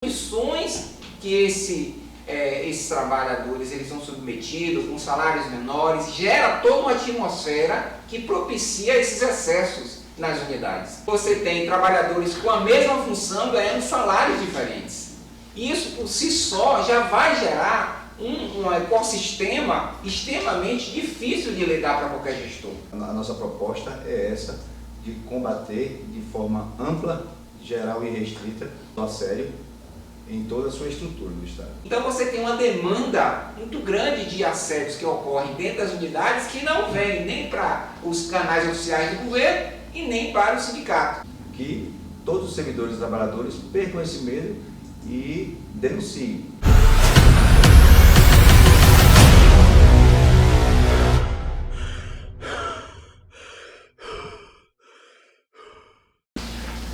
condições que esses trabalhadores eles são submetidos, com salários menores, gera toda uma atmosfera que propicia esses excessos nas unidades. Você tem trabalhadores com a mesma função ganhando salários diferentes. Isso por si só já vai gerar um ecossistema extremamente difícil de lidar para qualquer gestor. A nossa proposta é essa, de combater de forma ampla, geral e restrita o assédio em toda a sua estrutura do Estado. Então você tem uma demanda muito grande de assédios que ocorrem dentro das unidades que não vem nem para os canais oficiais do governo e nem para o sindicato. Que todos os servidores e trabalhadores percam esse medo e denunciem.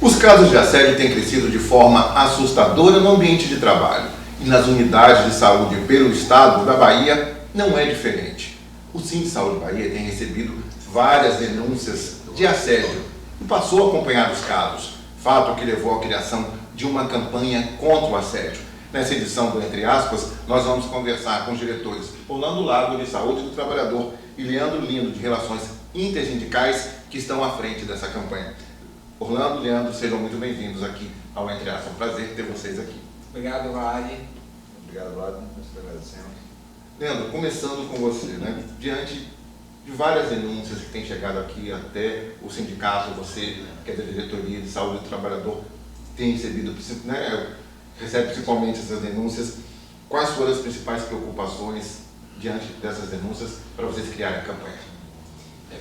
Os casos de assédio têm crescido de forma assustadora no ambiente de trabalho e nas unidades de saúde pelo estado da Bahia não é diferente. O Sindsaúde Bahia tem recebido várias denúncias de assédio e passou a acompanhar os casos, fato que levou à criação de uma campanha contra o assédio. Nessa edição do Entre Aspas, nós vamos conversar com os diretores Orlando Lago, de Saúde do Trabalhador, e Leandro Lindo, de Relações Intersindicais, que estão à frente dessa campanha. Orlando, Leandro, sejam muito bem-vindos aqui ao Entre Aspas. É um prazer ter vocês aqui. Obrigado, Vlad. Obrigado, Vlad. Nós te agradecemos. Leandro, começando com você, né? Diante de várias denúncias que têm chegado aqui até o sindicato, você, que é da Diretoria de Saúde do Trabalhador, tem recebido, né, recebe principalmente essas denúncias. Quais foram as principais preocupações diante dessas denúncias para vocês criarem a campanha?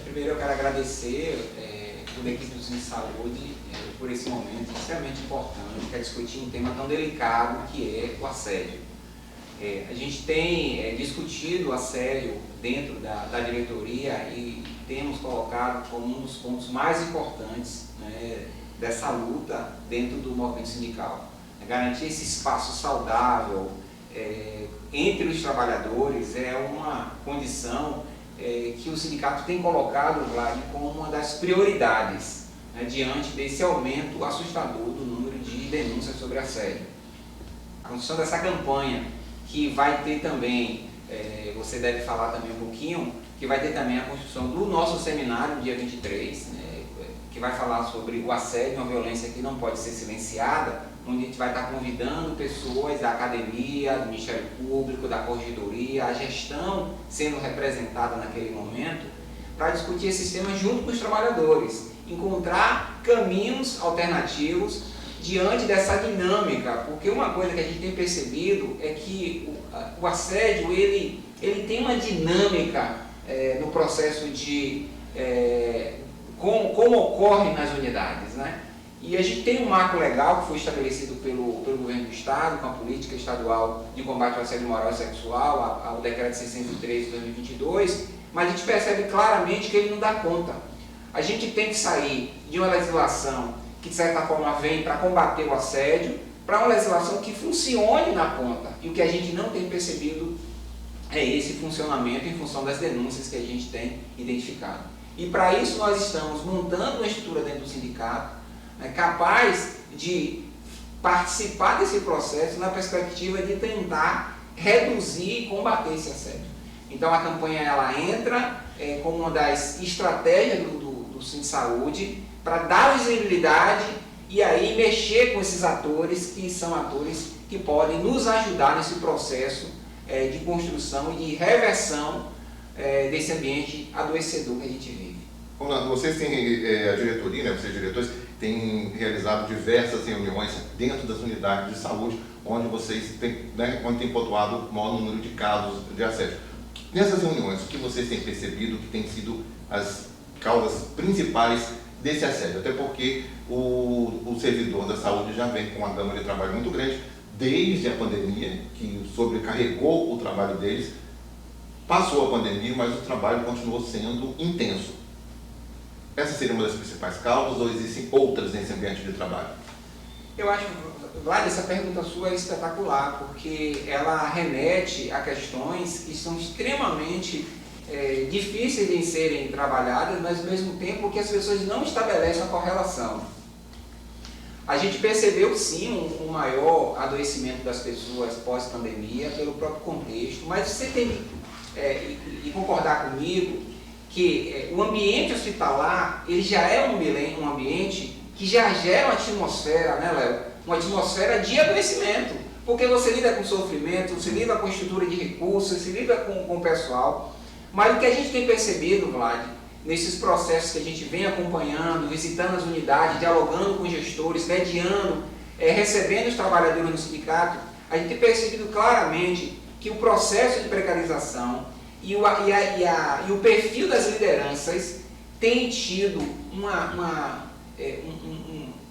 Primeiro eu quero agradecer toda a equipe do Sindsaúde por esse momento extremamente importante, que é discutir um tema tão delicado que é o assédio. A gente tem discutido o assédio dentro da diretoria e temos colocado como um dos pontos mais importantes, né, dessa luta dentro do movimento sindical. Garantir esse espaço saudável entre os trabalhadores é uma condição que o sindicato tem colocado, Vlad, como uma das prioridades, né, diante desse aumento assustador do número de denúncias sobre assédio. A construção dessa campanha, que vai ter também, você deve falar também um pouquinho, que vai ter também a construção do nosso seminário no dia 23, né, que vai falar sobre o assédio, uma violência que não pode ser silenciada, onde a gente vai estar convidando pessoas da academia, do Ministério Público, da Corregedoria, a gestão sendo representada naquele momento, para discutir esses temas junto com os trabalhadores, encontrar caminhos alternativos diante dessa dinâmica, porque uma coisa que a gente tem percebido é que o assédio ele tem uma dinâmica no processo de como ocorre nas unidades, né? E a gente tem um marco legal que foi estabelecido pelo governo do Estado, com a política estadual de combate ao assédio moral e sexual, ao decreto 603 de 2022, mas a gente percebe claramente que ele não dá conta. A gente tem que sair de uma legislação que, de certa forma, vem para combater o assédio, para uma legislação que funcione na ponta. E o que a gente não tem percebido é esse funcionamento em função das denúncias que a gente tem identificado. E para isso nós estamos montando uma estrutura dentro do sindicato, capaz de participar desse processo na perspectiva de tentar reduzir e combater esse assédio. Então a campanha ela entra como uma das estratégias do Sindsaúde para dar visibilidade e aí mexer com esses atores que são atores que podem nos ajudar nesse processo de construção e de reversão desse ambiente adoecedor que a gente vive. Orlando, vocês têm a diretoria, né, vocês diretores, têm realizado diversas reuniões dentro das unidades de saúde, onde vocês têm, né, onde tem pontuado o maior número de casos de assédio. Nessas reuniões, o que vocês têm percebido que têm sido as causas principais desse assédio? Até porque o servidor da saúde já vem com uma gama de trabalho muito grande, desde a pandemia, que sobrecarregou o trabalho deles. Passou a pandemia, mas o trabalho continuou sendo intenso. Essa seria uma das principais causas ou existem outras nesse ambiente de trabalho? Eu acho, Vlad, essa pergunta sua é espetacular, porque ela remete a questões que são extremamente difíceis de serem trabalhadas, mas ao mesmo tempo que as pessoas não estabelecem a correlação. A gente percebeu sim um maior adoecimento das pessoas pós-pandemia pelo próprio contexto, mas você tem que concordar comigo que o ambiente hospitalar ele já é um ambiente que já gera uma atmosfera, né, Léo? Uma atmosfera de adoecimento, porque você lida com sofrimento, você lida com estrutura de recursos, você lida com o pessoal. Mas o que a gente tem percebido, Vlad, nesses processos que a gente vem acompanhando, visitando as unidades, dialogando com os gestores, mediando, recebendo os trabalhadores no sindicato, a gente tem percebido claramente que o processo de precarização e o perfil das lideranças tem tido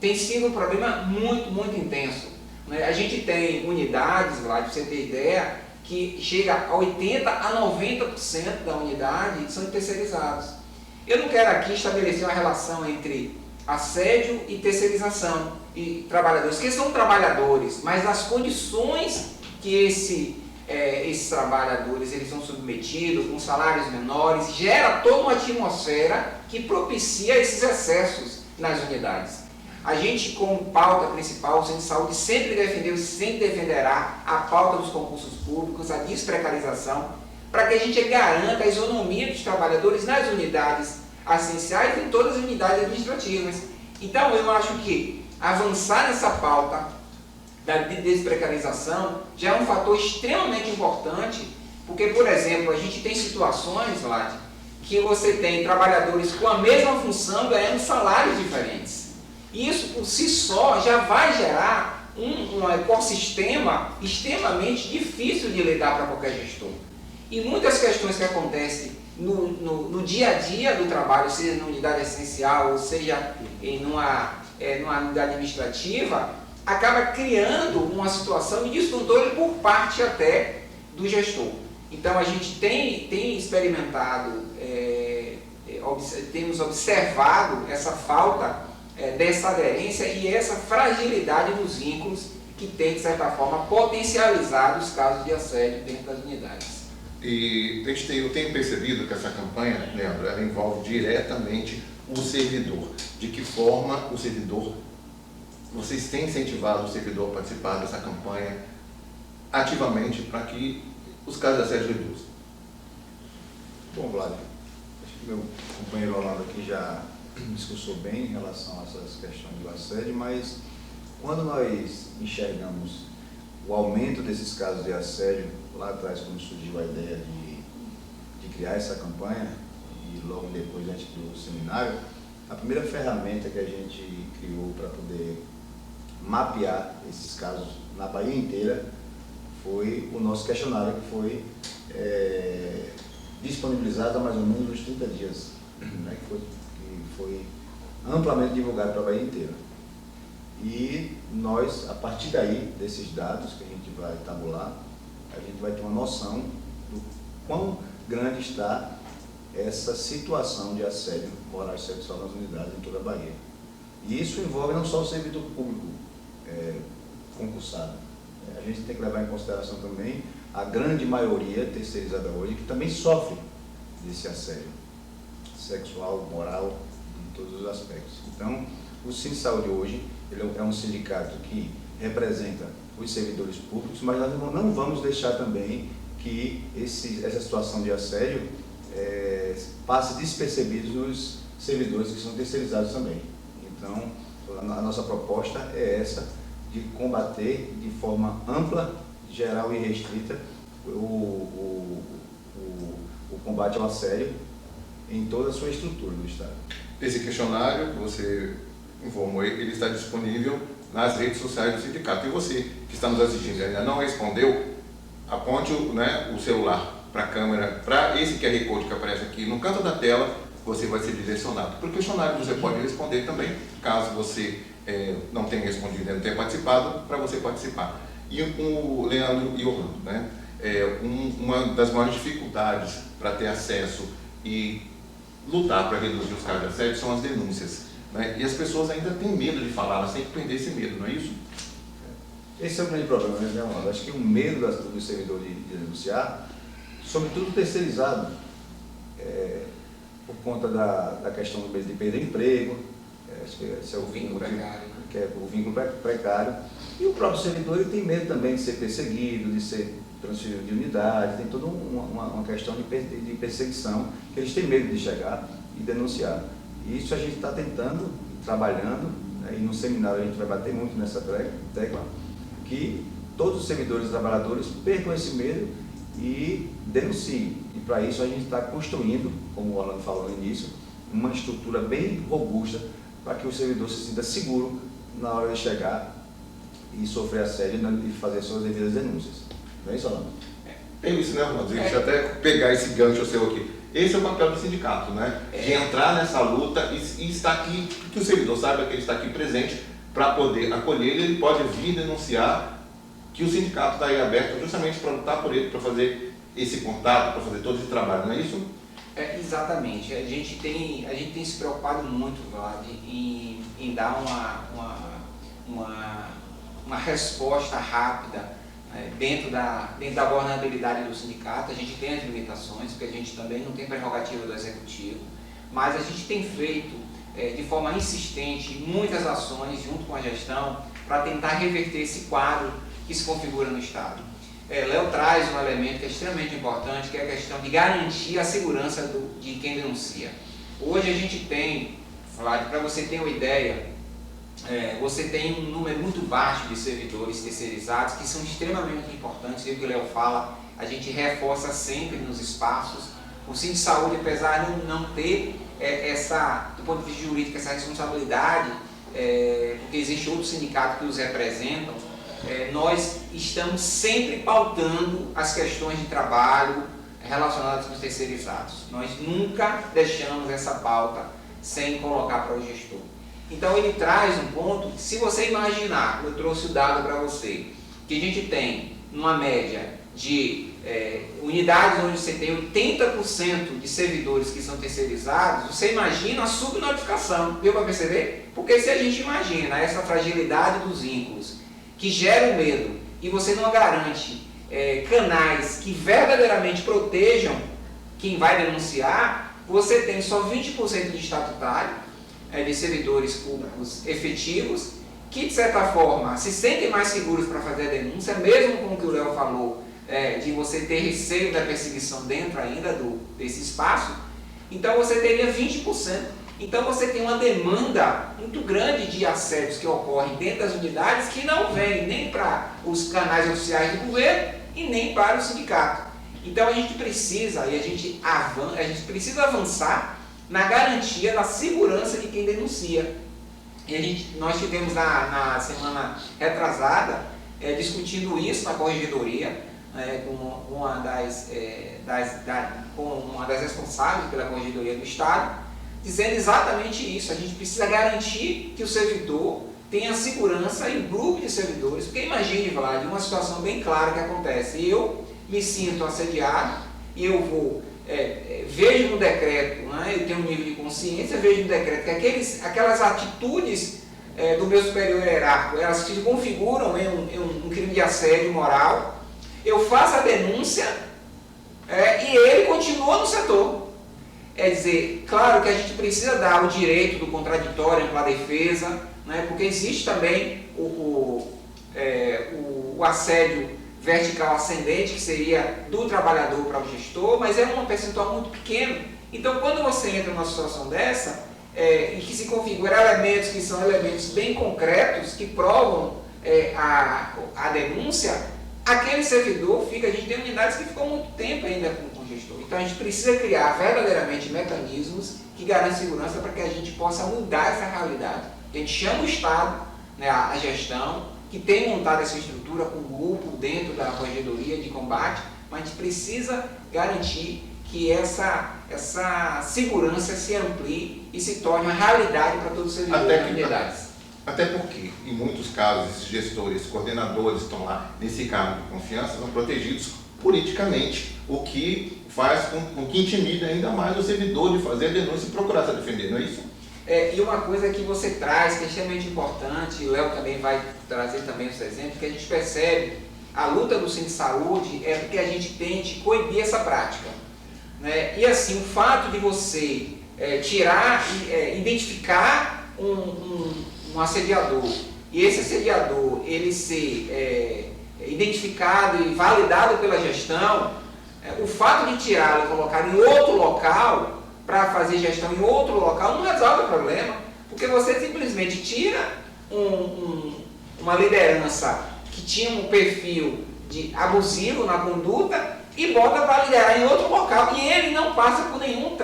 tem sido um problema muito, muito intenso. Né? A gente tem unidades, Vlad, para você ter ideia, que chega a 80% a 90% da unidade são terceirizados. Eu não quero aqui estabelecer uma relação entre assédio e terceirização e trabalhadores, que são trabalhadores, mas as condições que esses trabalhadores eles são submetidos, com salários menores, gera toda uma atmosfera que propicia esses excessos nas unidades. A gente, como pauta principal, o Centro de Saúde sempre defendeu e sempre defenderá a pauta dos concursos públicos, a desprecarização, para que a gente garanta a isonomia dos trabalhadores nas unidades assistenciais e em todas as unidades administrativas. Então, eu acho que avançar nessa pauta da desprecarização já é um fator extremamente importante, porque, por exemplo, a gente tem situações, Vlad, que você tem trabalhadores com a mesma função ganhando salários diferentes. Isso, por si só, já vai gerar um ecossistema extremamente difícil de lidar para qualquer gestor. E muitas questões que acontecem no dia a dia do trabalho, seja na unidade essencial, ou seja numa unidade administrativa, acaba criando uma situação de descontrole por parte até do gestor. Então, a gente tem experimentado, temos observado essa falta dessa aderência e essa fragilidade dos vínculos que tem, de certa forma, potencializado os casos de assédio dentro das unidades. E eu tenho percebido que essa campanha, Leandro, ela envolve diretamente o servidor. De que forma o servidor, vocês têm incentivado o servidor a participar dessa campanha ativamente para que os casos de assédio reduzam? Bom, Vlad, acho que meu companheiro Orlando aqui já discursou bem em relação a essas questões do assédio, mas quando nós enxergamos o aumento desses casos de assédio, lá atrás quando surgiu a ideia de criar essa campanha, e logo depois antes do seminário, a primeira ferramenta que a gente criou para poder mapear esses casos na Bahia inteira foi o nosso questionário, que foi disponibilizado há mais ou menos uns 30 dias, né, que foi amplamente divulgado para a Bahia inteira. E nós, a partir daí, desses dados que a gente vai tabular, a gente vai ter uma noção do quão grande está essa situação de assédio moral e sexual nas unidades em toda a Bahia. E isso envolve não só o servidor público concursado. A gente tem que levar em consideração também a grande maioria terceirizada hoje, que também sofre desse assédio sexual, moral, em todos os aspectos. Então, o Centro de Saúde hoje ele é um sindicato que representa os servidores públicos, mas nós não vamos deixar também que essa situação de assédio passe despercebido nos servidores que são terceirizados também. Então, a nossa proposta é essa, de combater de forma ampla, geral e restrita o combate ao assédio em toda a sua estrutura do Estado. Esse questionário que você informou, ele está disponível nas redes sociais do sindicato. E você que está nos assistindo e ainda não respondeu, aponte o celular para a câmera, para esse QR Code que aparece aqui no canto da tela, você vai ser direcionado. Para o questionário você pode responder também, caso você não tenha respondido e não tenha participado, para você participar. E com o Leandro e o Orlando, né? Uma das maiores dificuldades para ter acesso e lutar para reduzir os casos de assédio são as denúncias, né? E as pessoas ainda têm medo de falar, elas têm que perder esse medo, não é isso? Esse é o grande problema, né, Leandro? Acho que o medo do servidor de denunciar, sobretudo terceirizado, por conta da questão do medo de perder emprego, esse é o vínculo precário. que é o vínculo precário. E o próprio servidor ele tem medo também de ser perseguido, de ser transferido de unidade, tem toda uma questão de perseguição, que eles têm medo de chegar e denunciar. E isso a gente está tentando, trabalhando, né, e no seminário a gente vai bater muito nessa tecla, que todos os servidores e trabalhadores percam esse medo e denunciem. E para isso a gente está construindo, como o Orlando falou no início, uma estrutura bem robusta para que o servidor se sinta seguro na hora de chegar e sofrer assédio e fazer suas devidas denúncias. Não é isso, Orlando? É isso, né, Orlando? Deixa eu até pegar esse gancho seu aqui. Esse é o papel do sindicato, né? De entrar nessa luta e estar aqui, que o servidor saiba que ele está aqui presente para poder acolher ele pode vir denunciar, que o sindicato está aí aberto justamente para lutar por ele, para fazer esse contato, para fazer todo esse trabalho, não é isso? Exatamente. A gente tem se preocupado muito, Vlad, em dar uma resposta rápida dentro da governabilidade do sindicato. A gente tem as limitações, porque a gente também não tem prerrogativa do executivo, mas a gente tem feito de forma insistente muitas ações junto com a gestão para tentar reverter esse quadro que se configura no Estado. Léo traz um elemento que é extremamente importante, que é a questão de garantir a segurança de quem denuncia. Hoje a gente tem, Vlad, para você ter uma ideia, você tem um número muito baixo de servidores terceirizados que são extremamente importantes. E o que o Léo fala, a gente reforça sempre nos espaços. O Cine de Saúde, apesar de não ter do ponto de vista jurídico, essa responsabilidade, porque existe outro sindicato que os representam, nós estamos sempre pautando as questões de trabalho relacionadas com os terceirizados. Nós nunca deixamos essa pauta sem colocar para o gestor. Então ele traz um ponto, se você imaginar, eu trouxe o dado para você, que a gente tem uma média de unidades onde você tem 80% de servidores que são terceirizados, você imagina a subnotificação, deu para perceber? Porque se a gente imagina essa fragilidade dos vínculos, que gera o medo, e você não garante canais que verdadeiramente protejam quem vai denunciar, você tem só 20% de estatutário, de servidores públicos efetivos, que de certa forma se sentem mais seguros para fazer a denúncia, mesmo com o que o Léo falou, de você ter receio da perseguição dentro ainda desse espaço. Então você teria 20%. Então você tem uma demanda muito grande de assédios que ocorrem dentro das unidades, que não vem nem para os canais oficiais do governo e nem para o sindicato. Então a gente precisa, a gente precisa avançar na garantia da segurança de quem denuncia. E nós tivemos na semana retrasada discutindo isso na corregedoria, com uma das responsáveis pela corregedoria do Estado, dizendo exatamente isso. A gente precisa garantir que o servidor tenha segurança em um grupo de servidores, porque imagine, Vlad, uma situação bem clara que acontece. Eu me sinto assediado e eu vou, vejo no decreto, né, eu tenho um nível de consciência, vejo no decreto que aquelas atitudes do meu superior hierárquico, elas se configuram em um crime de assédio moral, eu faço a denúncia e ele continua no setor. É dizer, claro que a gente precisa dar o direito do contraditório para a defesa, né, porque existe também o assédio vertical ascendente, que seria do trabalhador para o gestor, mas é um percentual muito pequeno. Então, quando você entra numa situação dessa, em que se configura elementos que são elementos bem concretos, que provam a denúncia, aquele servidor a gente tem unidades que ficam muito tempo ainda com o gestor. Então, a gente precisa criar verdadeiramente mecanismos que garantam segurança para que a gente possa mudar essa realidade. A gente chama o Estado, né, a gestão, que tem montado essa estrutura com um grupo dentro da corregedoria de combate, mas a gente precisa garantir que essa segurança se amplie e se torne uma realidade para todos os servidores das unidades. Até porque, em muitos casos, esses gestores, coordenadores estão lá nesse cargo de confiança, são protegidos politicamente, o que faz com que intimida ainda mais o servidor de fazer a denúncia e procurar se defender, não é isso? E uma coisa que você traz, que é extremamente importante, e o Léo também vai trazer também os exemplos, que a gente percebe, a luta do Cine de Saúde é porque a gente tente coibir essa prática. Né? E assim, o fato de você identificar um um assediador, e esse assediador ele ser identificado e validado pela gestão, o fato de tirá-lo e colocar em outro local, para fazer gestão em outro local, não resolve o problema, porque você simplesmente tira uma liderança que tinha um perfil de abusivo na conduta e bota para liderar em outro local, e ele não passa por nenhuma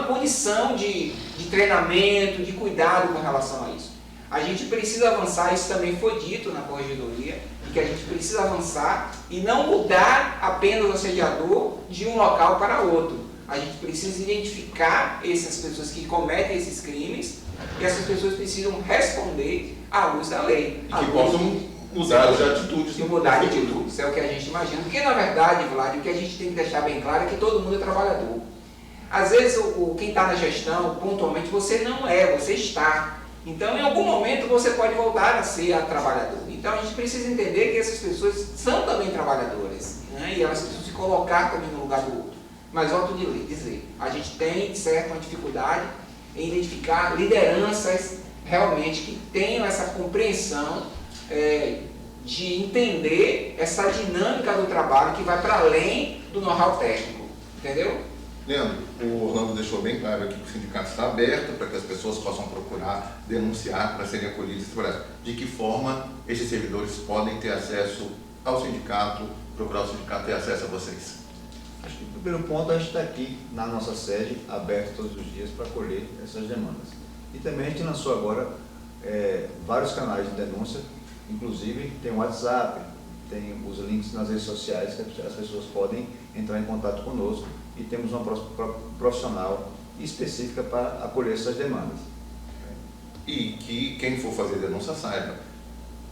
condição de treinamento, de cuidado com relação a isso. A gente precisa avançar, isso também foi dito na corregedoria, e que a gente precisa avançar e não mudar apenas o assediador de um local para outro. A gente precisa identificar essas pessoas que cometem esses crimes, e essas pessoas precisam responder à luz da lei. E que possam mudar de atitudes. E mudar de atitudes, é o que a gente imagina. Porque, na verdade, Vlad, o que a gente tem que deixar bem claro é que todo mundo é trabalhador. Às vezes, quem está na gestão, pontualmente, você não é, você está. Então, em algum momento, você pode voltar a ser trabalhador. Então, a gente precisa entender que essas pessoas são também trabalhadoras, né? E elas precisam se colocar também no lugar do outro. Mas, volto a dizer, a gente tem, de certo, uma dificuldade em identificar lideranças realmente que tenham essa compreensão de entender essa dinâmica do trabalho que vai para além do know-how técnico, entendeu? Leandro, o Orlando deixou bem claro aqui que o sindicato está aberto para que as pessoas possam procurar, denunciar para serem acolhidas. De que forma esses servidores podem ter acesso ao sindicato, procurar o sindicato ter acesso a vocês? Acho que o primeiro ponto, a gente está aqui na nossa sede, aberto todos os dias para acolher essas demandas. E também a gente lançou agora vários canais de denúncia, inclusive tem o WhatsApp, tem os links nas redes sociais que as pessoas podem entrar em contato conosco, e temos uma profissional específica para acolher essas demandas. E que quem for fazer denúncia saiba,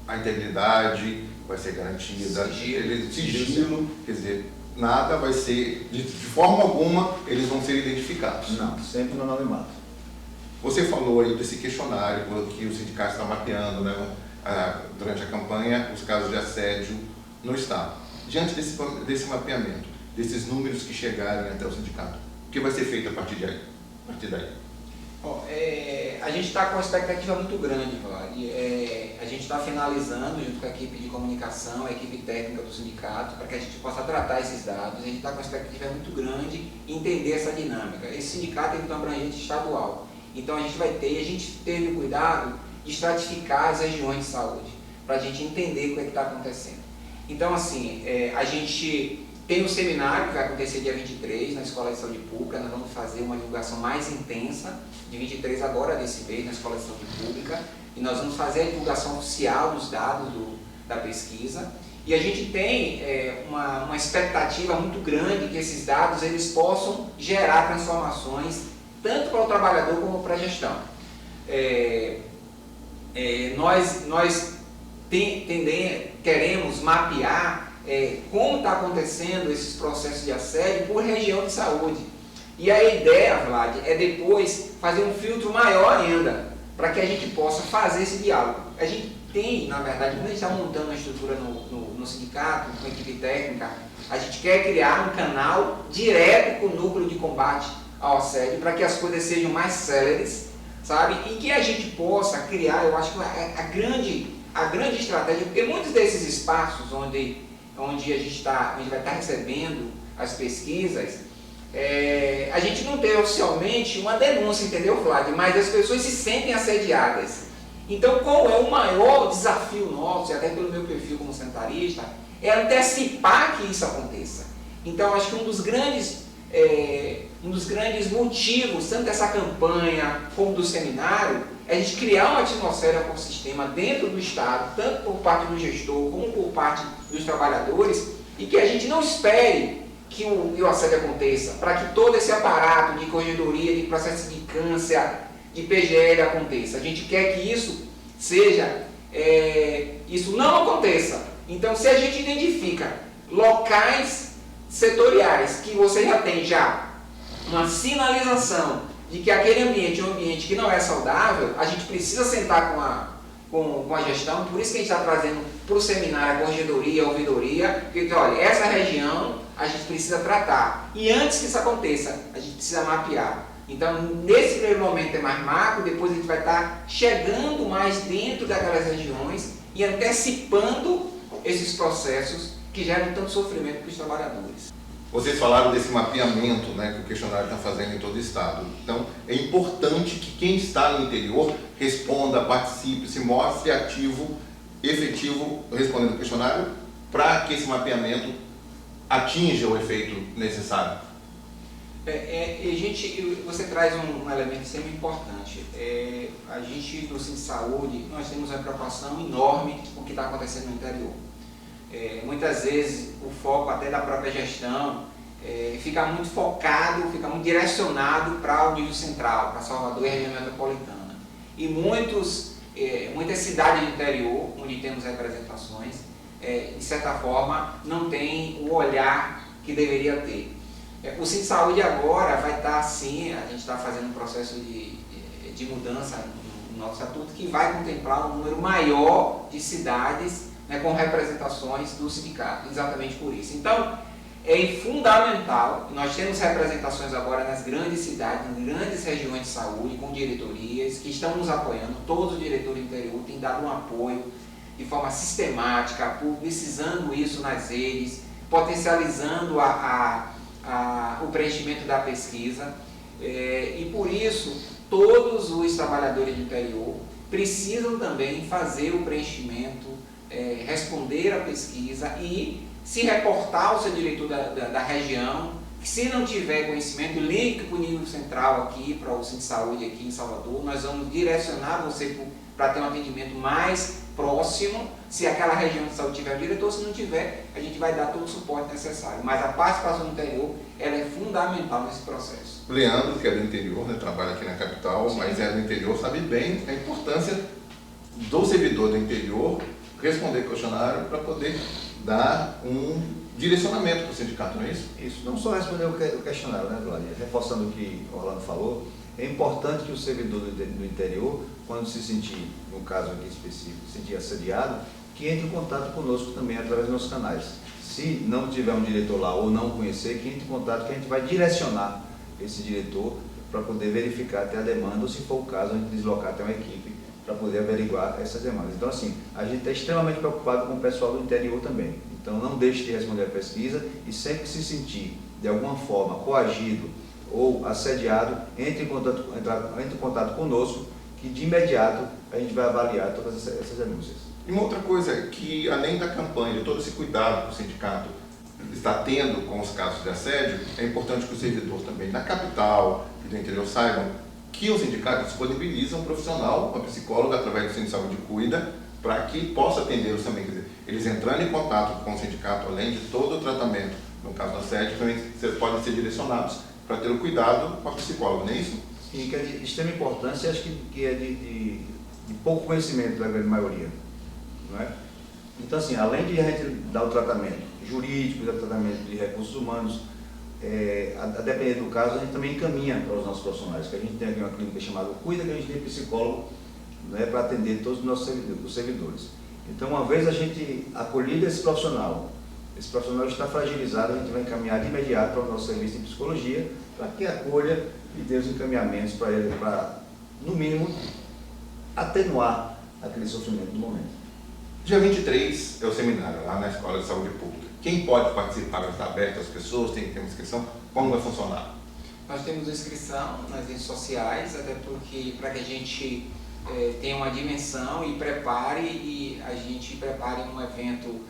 a integridade vai ser garantida, sigilo, quer dizer, nada vai ser, de forma alguma, eles vão ser identificados. Não, sempre no anonimato. Você falou aí desse questionário que o sindicato está mapeando, né, durante a campanha, os casos de assédio no Estado. Diante desse mapeamento, desses números que chegarem até o sindicato, o que vai ser feito a partir daí? Bom, a gente está com uma expectativa muito grande, Vlad. A gente está finalizando, junto com a equipe de comunicação, a equipe técnica do sindicato, para que a gente possa tratar esses dados. A gente está com uma expectativa muito grande em entender essa dinâmica. Esse sindicato tem uma abrangência estadual. Então a gente teve cuidado de estratificar as regiões de saúde, para a gente entender o que está acontecendo. Então, assim, a gente tem um seminário que vai acontecer dia 23 na Escola de Saúde Pública. Nós vamos fazer uma divulgação mais intensa, de 23 agora desse mês, na Escola de Saúde Pública, e nós vamos fazer a divulgação oficial dos dados da pesquisa. E a gente tem uma expectativa muito grande que esses dados eles possam gerar transformações, tanto para o trabalhador como para a gestão. Nós queremos mapear como está acontecendo esses processos de assédio por região de saúde. E a ideia, Vlad, é depois fazer um filtro maior ainda, para que a gente possa fazer esse diálogo. A gente tem, na verdade, quando a gente está montando uma estrutura no sindicato, com a equipe técnica, a gente quer criar um canal direto com o núcleo de combate ao assédio, para que as coisas sejam mais céleres, sabe? E que a gente possa criar, eu acho que a grande estratégia, porque muitos desses espaços onde a gente vai estar recebendo as pesquisas, a gente não tem oficialmente uma denúncia, entendeu, Flávio? Mas as pessoas se sentem assediadas. Então, qual é o maior desafio nosso, e até pelo meu perfil como sanitarista, é antecipar que isso aconteça. Então, acho que um dos grandes motivos, tanto dessa campanha como do seminário, é a gente criar uma atmosfera com o sistema dentro do Estado, tanto por parte do gestor como por parte dos trabalhadores, e que a gente não espere que o assédio aconteça, para que todo esse aparato de corregedoria, de processo de câncer, de PGL aconteça. A gente quer que isso isso não aconteça. Então, se a gente identifica locais setoriais que você já tem uma sinalização de que aquele ambiente é um ambiente que não é saudável, a gente precisa sentar com a gestão. Por isso que a gente está trazendo para o seminário a corregedoria, a ouvidoria, porque diz, olha, essa região a gente precisa tratar. E antes que isso aconteça, a gente precisa mapear. Então, nesse primeiro momento é mais macro, depois a gente vai estar chegando mais dentro daquelas regiões e antecipando esses processos que geram tanto sofrimento para os trabalhadores. Vocês falaram desse mapeamento, né, que o questionário está fazendo em todo o estado. Então, é importante que quem está no interior responda, participe, se mostre ativo, efetivo, respondendo o questionário, para que esse mapeamento atinja o efeito necessário. Você traz um elemento sempre importante. A gente do Centro de Saúde, nós temos uma preocupação enorme com o que está acontecendo no interior. Muitas vezes o foco até da própria gestão fica muito focado, fica muito direcionado para o nível central, para Salvador e a região metropolitana. E muitas cidades do interior, onde temos representações, de certa forma não tem o olhar que deveria ter. O Centro de Saúde agora vai estar assim, a gente está fazendo um processo de mudança no nosso estatuto que vai contemplar um número maior de cidades, né, com representações do sindicato, exatamente por isso. Então, é fundamental, nós temos representações agora nas grandes cidades, nas grandes regiões de saúde, com diretorias que estão nos apoiando, todos os diretores do interior têm dado um apoio de forma sistemática, publicizando isso nas redes, potencializando o preenchimento da pesquisa, e por isso todos os trabalhadores do interior precisam também fazer o preenchimento, responder à pesquisa e se reportar ao seu diretor da região, que se não tiver conhecimento, ligue para o nível central aqui, para o Centro de Saúde aqui em Salvador, nós vamos direcionar você para ter um atendimento mais próximo, se aquela região de saúde tiver um diretor, se não tiver, a gente vai dar todo o suporte necessário. Mas a participação do interior, ela é fundamental nesse processo. Leandro, que é do interior, né, trabalha aqui na capital, mas é do interior, sabe bem a importância do servidor do interior responder questionário para poder dar um direcionamento para o sindicato, não é isso? Isso, não só responder o questionário, né, Glória? Reforçando o que o Orlando falou, é importante que o servidor do interior, quando se sentir, no caso aqui específico, se sentir assediado, que entre em contato conosco também através dos nossos canais. Se não tiver um diretor lá ou não conhecer, que entre em contato, que a gente vai direcionar esse diretor para poder verificar até a demanda, ou se for o caso, a gente deslocar até uma equipe para poder averiguar essas demandas. Então, assim, a gente está extremamente preocupado com o pessoal do interior também. Então, não deixe de responder a pesquisa e sempre que se sentir, de alguma forma, coagido ou assediado, entre em contato conosco, que de imediato a gente vai avaliar todas essas denúncias. E uma outra coisa é que, além da campanha, de todo esse cuidado que o sindicato está tendo com os casos de assédio, é importante que o servidor também da capital e do interior saibam que o sindicato disponibiliza um profissional, uma psicóloga, através do Centro de Saúde Cuida, para que possa atendê-los também. Quer dizer, eles entrando em contato com o sindicato, além de todo o tratamento, no caso do assédio, também podem ser direcionados para ter o cuidado com a psicóloga, não é isso? Sim, que é de extrema importância, acho que é de pouco conhecimento da grande maioria. Não é? Então, assim, além de a gente dar o tratamento jurídico, dar o tratamento de recursos humanos, a depender do caso, a gente também encaminha para os nossos profissionais, que a gente tem aqui uma clínica chamada Cuida, que a gente tem psicólogo, né, para atender todos os nossos servidores. Então, uma vez a gente acolhido esse profissional está fragilizado, a gente vai encaminhar de imediato para o nosso serviço de psicologia, para que acolha e dê os encaminhamentos para ele, para, no mínimo, atenuar aquele sofrimento do momento. Dia 23 é o seminário lá na Escola de Saúde Pública. Quem pode participar? Está aberto às pessoas? Tem que ter uma inscrição? Como vai funcionar? Nós temos inscrição nas redes sociais, até porque para que a gente tenha uma dimensão e a gente prepare um evento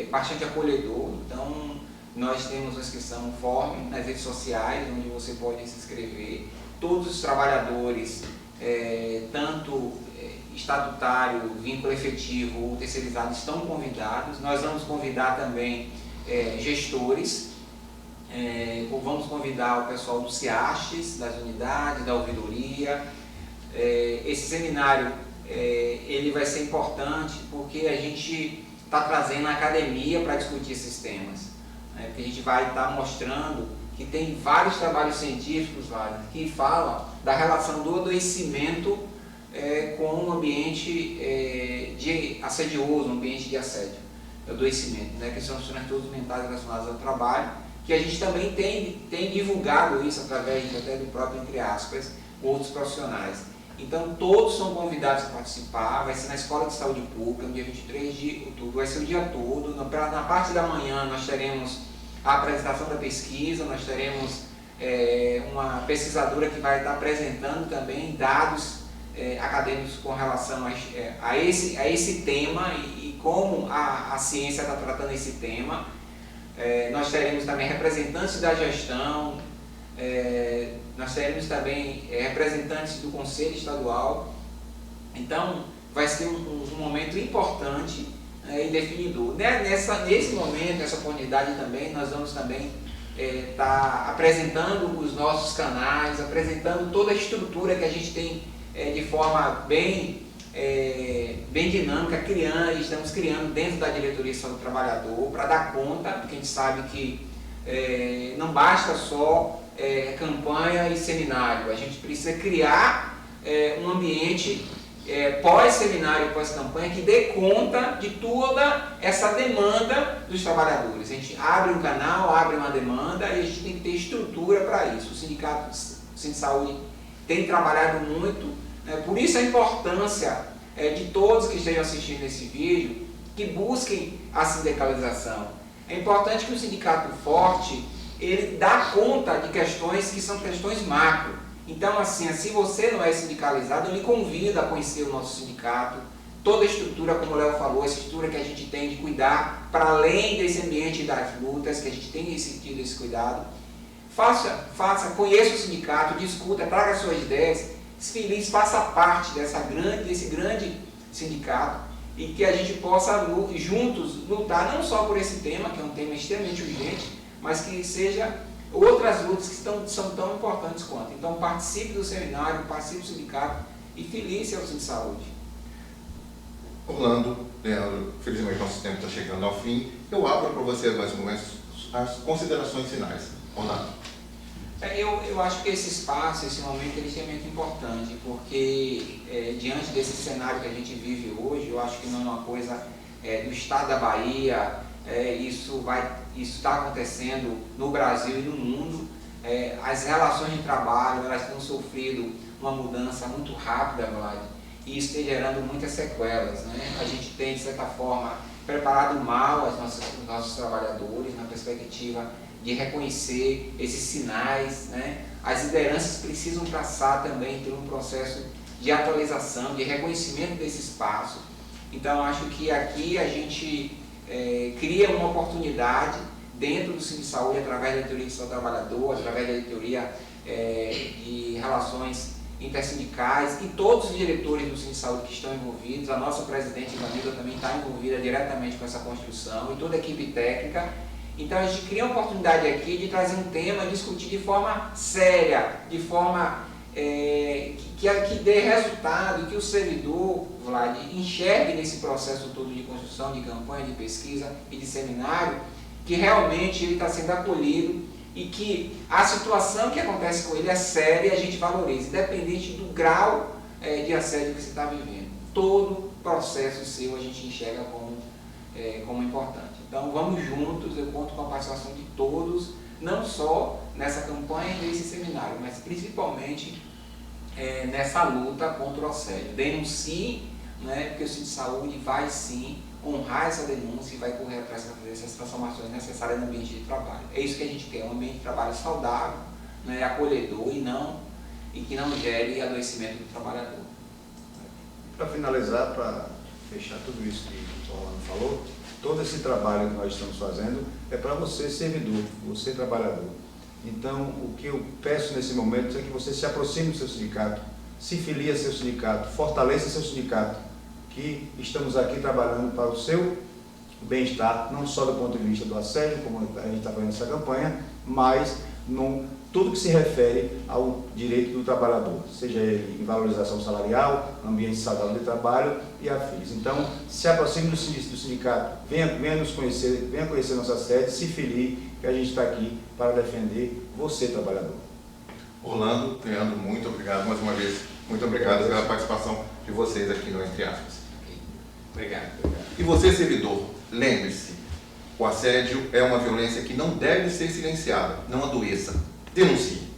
bastante acolhedor. Então, nós temos uma inscrição form nas redes sociais, onde você pode se inscrever. Todos os trabalhadores, tanto estatutário, vínculo efetivo ou terceirizado, estão convidados. Nós vamos convidar também gestores, vamos convidar o pessoal do CIASTES, das unidades, da ouvidoria. Esse seminário ele vai ser importante porque a gente está trazendo a academia para discutir esses temas, né? Porque a gente vai estar mostrando que tem vários trabalhos científicos que falam da relação do adoecimento com um ambiente assedioso, um ambiente de assédio, adoecimento, né? Que são os transtornos mentais relacionados ao trabalho, que a gente também tem divulgado isso através até do próprio, entre aspas, outros profissionais. Então, todos são convidados a participar, vai ser na Escola de Saúde Pública, no dia 23 de outubro, vai ser o dia todo. Na parte da manhã nós teremos a apresentação da pesquisa, nós teremos uma pesquisadora que vai estar apresentando também dados acadêmicos com relação a esse tema e como a ciência está tratando esse tema. Nós teremos também representantes da gestão, nós teremos também representantes do Conselho Estadual. Então, vai ser um momento importante e definidor. Nesse momento, nessa oportunidade também, nós vamos também estar apresentando os nossos canais, apresentando toda a estrutura que a gente tem de forma bem dinâmica, estamos criando dentro da Diretoria de Saúde do Trabalhador para dar conta, porque a gente sabe que não basta só campanha e seminário, a gente precisa criar um ambiente pós-seminário e pós-campanha que dê conta de toda essa demanda dos trabalhadores. A gente abre um canal, abre uma demanda e a gente tem que ter estrutura para isso. O Sindicato de Saúde tem trabalhado muito, por isso a importância de todos que estejam assistindo esse vídeo que busquem a sindicalização. É importante que o sindicato forte ele dá conta de questões que são questões macro. Então, assim, se você não é sindicalizado, eu lhe convido a conhecer o nosso sindicato, toda a estrutura, como o Léo falou, a estrutura que a gente tem de cuidar, para além desse ambiente das lutas, que a gente tem tido esse cuidado. Conheça o sindicato, discuta, traga suas ideias, feliz, faça parte desse grande sindicato e que a gente possa juntos lutar não só por esse tema, que é um tema extremamente urgente, mas que seja outras lutas que são tão importantes quanto. Então participe do seminário, participe do sindicato e felice ao Sindisaúde. Orlando, Leandro, felizmente nosso tempo está chegando ao fim. Eu abro para você mais momentos as considerações finais. Orlando. Eu acho que esse espaço, esse momento, ele é extremamente importante, porque diante desse cenário que a gente vive hoje, eu acho que não é uma coisa do estado da Bahia, isso está acontecendo no Brasil e no mundo. As relações de trabalho, elas têm sofrido uma mudança muito rápida, Vlad, e isso tem gerando muitas sequelas, né? A gente tem, de certa forma, preparado mal os nossos trabalhadores na perspectiva de reconhecer esses sinais, né? As lideranças precisam passar também por um processo de atualização, de reconhecimento desse espaço. Então, acho que aqui a gente cria uma oportunidade dentro do Sindisaúde, através da Diretoria de Saúde do Trabalhador, através da Diretoria de Relações Intersindicais e todos os diretores do Sindisaúde que estão envolvidos. A nossa presidente Ivanilda também está envolvida diretamente com essa construção e toda a equipe técnica. Então a gente cria uma oportunidade aqui de trazer um tema, discutir de forma séria, de forma que dê resultado, que o servidor, Vlad, enxergue nesse processo todo de construção, de campanha, de pesquisa e de seminário, que realmente ele está sendo acolhido e que a situação que acontece com ele é séria e a gente valoriza, independente do grau de assédio que você está vivendo. Todo processo seu a gente enxerga como importante. Então vamos juntos, eu conto com a participação de todos, não só nessa campanha e nesse seminário, mas principalmente nessa luta contra o assédio. Denuncie, né, porque o Sindisaúde vai sim honrar essa denúncia e vai correr atrás para fazer essas transformações necessárias no ambiente de trabalho. É isso que a gente quer, um ambiente de trabalho saudável, né, acolhedor e que não gere adoecimento do trabalhador. Para finalizar, para fechar tudo isso que o Orlando falou, todo esse trabalho que nós estamos fazendo é para você, servidor, você, trabalhador. Então, o que eu peço nesse momento é que você se aproxime do seu sindicato, se filie a seu sindicato, fortaleça seu sindicato, que estamos aqui trabalhando para o seu bem-estar, não só do ponto de vista do assédio, como a gente está fazendo essa campanha, mas tudo que se refere ao direito do trabalhador, seja ele em valorização salarial, ambiente saudável de trabalho e afins. Então, se aproxime do sindicato, venha nos conhecer, venha conhecer nossa sede, se filie, que a gente está aqui para defender você, trabalhador. Orlando, Leandro, muito obrigado mais uma vez. Muito obrigado pela participação de vocês aqui no Entre Aspas. Obrigado. E você, servidor, lembre-se, O assédio é uma violência que não deve ser silenciada, não adoeça. Denuncie.